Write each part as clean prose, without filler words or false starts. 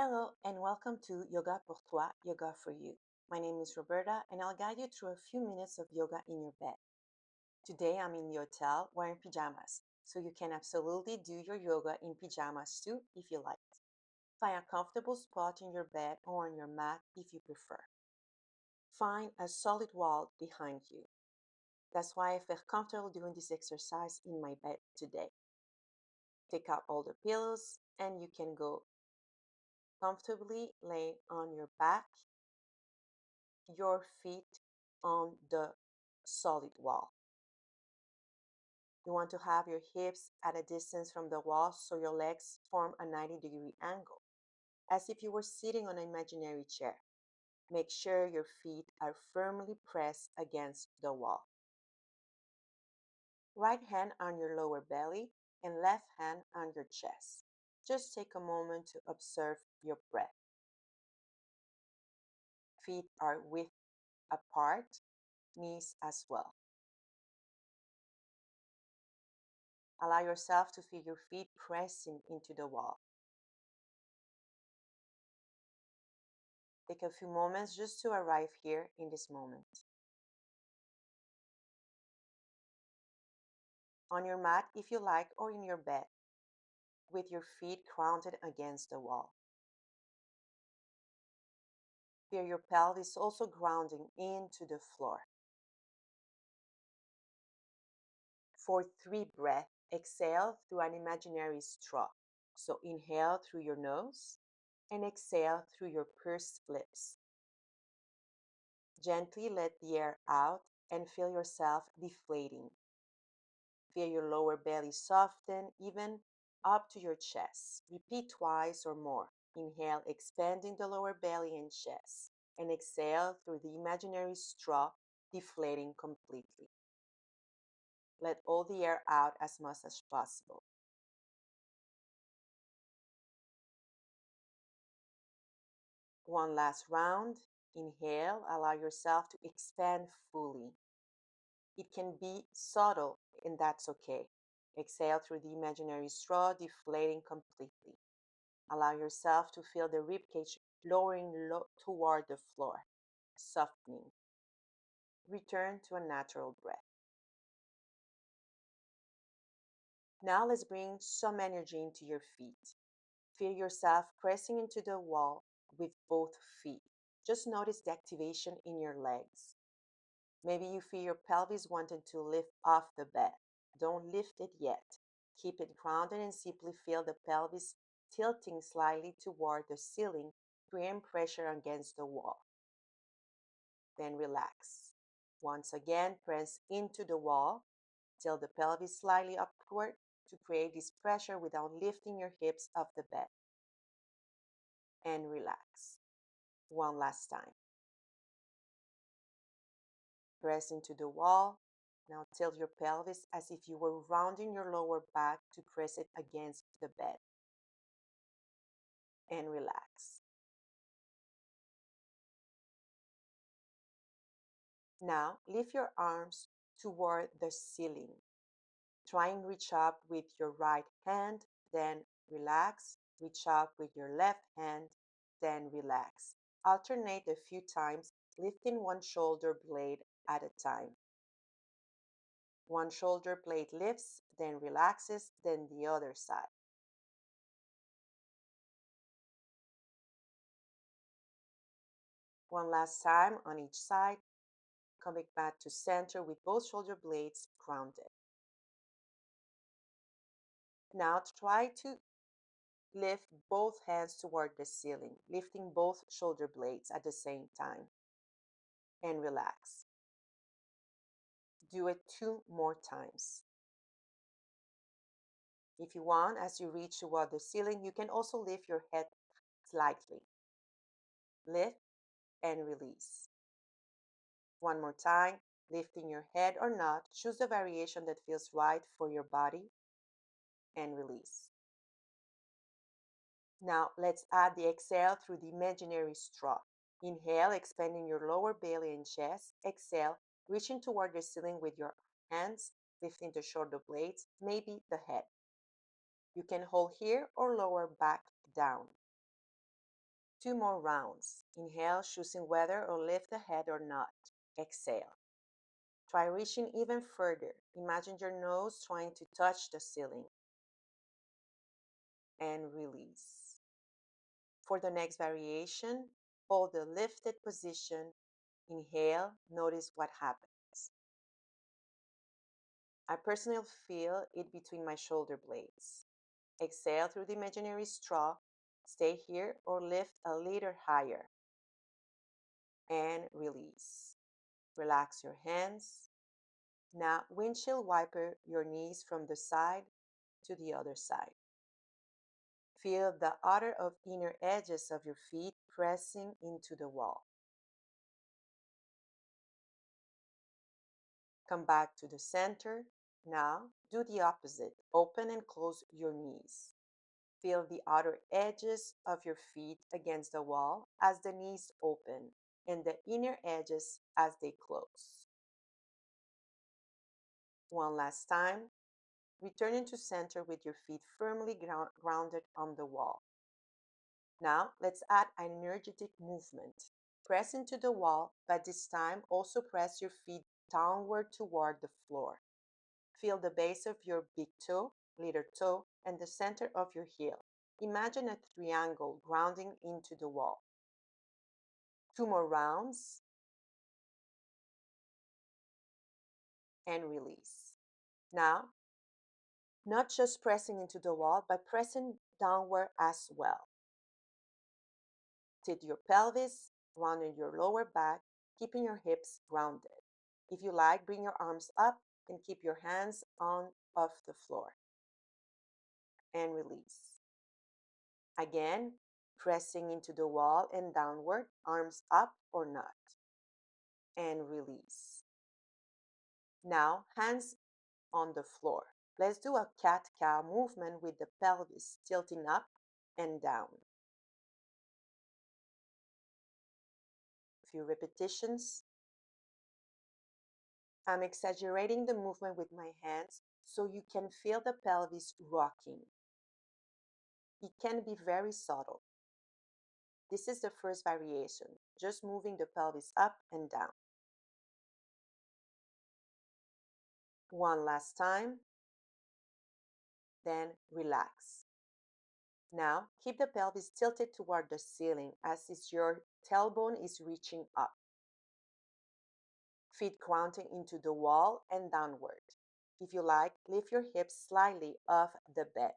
Hello and welcome to Yoga Pour Toi, Yoga for You. My name is Roberta and I'll guide you through a few minutes of yoga in your bed. Today I'm in the hotel wearing pajamas, so you can absolutely do your yoga in pajamas too if you like. Find a comfortable spot in your bed or on your mat if you prefer. Find a solid wall behind you. That's why I feel comfortable doing this exercise in my bed today. Take out all the pillows and you can go comfortably lay on your back, your feet on the solid wall. You want to have your hips at a distance from the wall so your legs form a 90-degree angle, as if you were sitting on an imaginary chair. Make sure your feet are firmly pressed against the wall. Right hand on your lower belly and left hand on your chest. Just take a moment to observe your breath. Feet are width apart, knees as well. Allow yourself to feel your feet pressing into the wall. Take a few moments just to arrive here in this moment. On your mat, if you like, or in your bed, with your feet grounded against the wall. Feel your pelvis also grounding into the floor. For 3 breaths, exhale through an imaginary straw. So inhale through your nose and exhale through your pursed lips. Gently let the air out and feel yourself deflating. Feel your lower belly soften, even up to your chest. Repeat twice or more. Inhale, expanding the lower belly and chest. And exhale through the imaginary straw, deflating completely. Let all the air out as much as possible. One last round. Inhale, allow yourself to expand fully. It can be subtle, and that's okay. Exhale through the imaginary straw, deflating completely. Allow yourself to feel the ribcage lowering toward the floor, softening. Return to a natural breath. Now let's bring some energy into your feet. Feel yourself pressing into the wall with both feet. Just notice the activation in your legs. Maybe you feel your pelvis wanting to lift off the bed. Don't lift it yet. Keep it grounded and simply feel the pelvis tilting slightly toward the ceiling, creating pressure against the wall. Then relax. Once again, press into the wall. Tilt the pelvis slightly upward to create this pressure without lifting your hips off the bed. And relax. One last time. Press into the wall. Now tilt your pelvis as if you were rounding your lower back to press it against the bed. And relax. Now lift your arms toward the ceiling. Try and reach up with your right hand, then relax. Reach up with your left hand, then relax. Alternate a few times, lifting one shoulder blade at a time. One shoulder blade lifts, then relaxes, then the other side. One last time on each side, coming back to center with both shoulder blades grounded. Now try to lift both hands toward the ceiling, lifting both shoulder blades at the same time. And relax. Do it 2 more times. If you want, as you reach toward the ceiling, you can also lift your head slightly. Lift and release. One more time, lifting your head or not. Choose the variation that feels right for your body and release. Now let's add the exhale through the imaginary straw. Inhale, expanding your lower belly and chest. Exhale, reaching toward the ceiling with your hands, lifting the shoulder blades, maybe the head. You can hold here or lower back down. 2 more rounds. Inhale, choosing whether or lift the head or not. Exhale. Try reaching even further. Imagine your nose trying to touch the ceiling. And release. For the next variation, hold the lifted position. Inhale, notice what happens. I personally feel it between my shoulder blades. Exhale through the imaginary straw. Stay here or lift a little higher. And release. Relax your hands. Now, windshield wiper your knees from the side to the other side. Feel the outer of inner edges of your feet pressing into the wall. Come back to the center. Now, do the opposite. Open and close your knees. Feel the outer edges of your feet against the wall as the knees open and the inner edges as they close. One last time. Returning to center with your feet firmly grounded on the wall. Now, let's add an energetic movement. Press into the wall, but this time also press your feet downward toward the floor. Feel the base of your big toe, little toe, and the center of your heel. Imagine a triangle grounding into the wall. 2 more rounds. And release. Now, not just pressing into the wall, but pressing downward as well. Tilt your pelvis, rounding your lower back, keeping your hips grounded. If you like, bring your arms up and keep your hands on off the floor. And release. Again, pressing into the wall and downward, arms up or not. And release. Now, hands on the floor. Let's do a cat-cow movement with the pelvis tilting up and down. A few repetitions. I'm exaggerating the movement with my hands so you can feel the pelvis rocking. It can be very subtle. This is the first variation, just moving the pelvis up and down. One last time, then relax. Now, keep the pelvis tilted toward the ceiling as if your tailbone is reaching up. Feet grounding into the wall and downward. If you like, lift your hips slightly off the bed.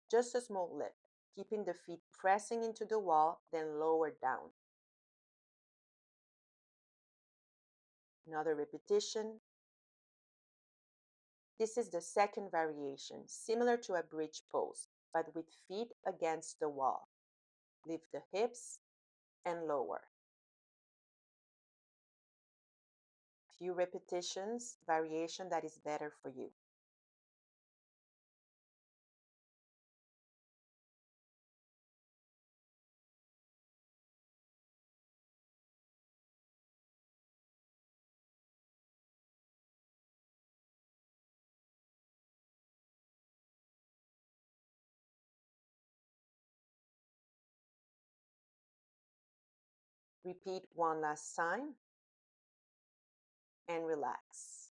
Just a small lift, keeping the feet pressing into the wall, then lower down. Another repetition. This is the second variation, similar to a bridge pose, but with feet against the wall. Lift the hips and lower. Few repetitions, variation that is better for you. Repeat one last time and relax.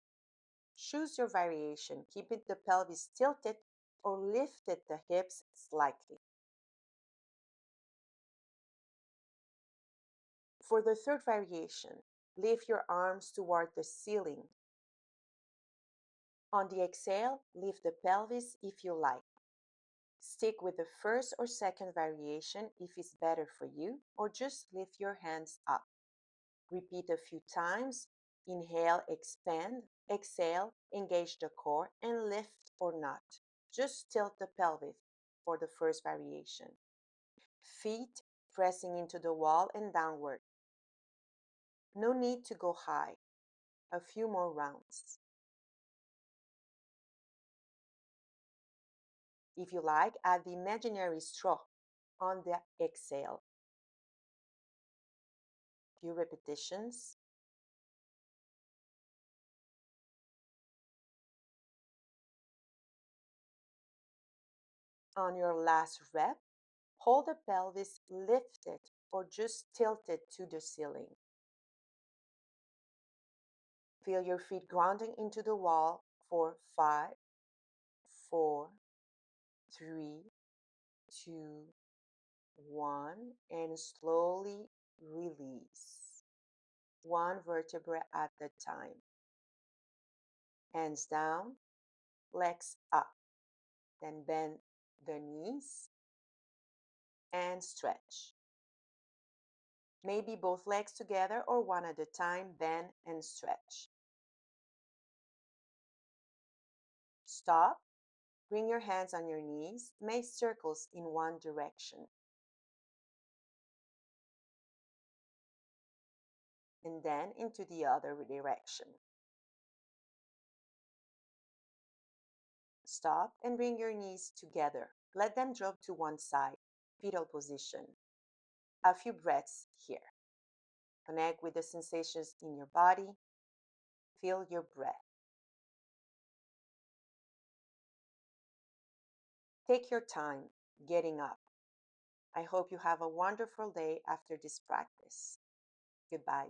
Choose your variation, keeping the pelvis tilted or lifted the hips slightly. For the third variation, lift your arms toward the ceiling. On the exhale, lift the pelvis if you like. Stick with the first or second variation if it's better for you, or just lift your hands up. Repeat a few times. Inhale, expand. Exhale, engage the core and lift or not. Just tilt the pelvis for the first variation. Feet pressing into the wall and downward. No need to go high. A few more rounds. If you like, add the imaginary straw on the exhale. Few repetitions. On your last rep, Hold the pelvis lifted or just tilted to the ceiling. Feel your feet grounding into the wall for 5, 4, 3, 2, 1, and slowly release. One vertebra at a time. Hands down, legs up. Then bend the knees and stretch. Maybe both legs together or one at a time, bend and stretch. Stop. Bring your hands on your knees. Make circles in one direction. And then into the other direction. Stop and bring your knees together. Let them drop to one side, fetal position. A few breaths here. Connect with the sensations in your body. Feel your breath. Take your time getting up. I hope you have a wonderful day after this practice. Goodbye.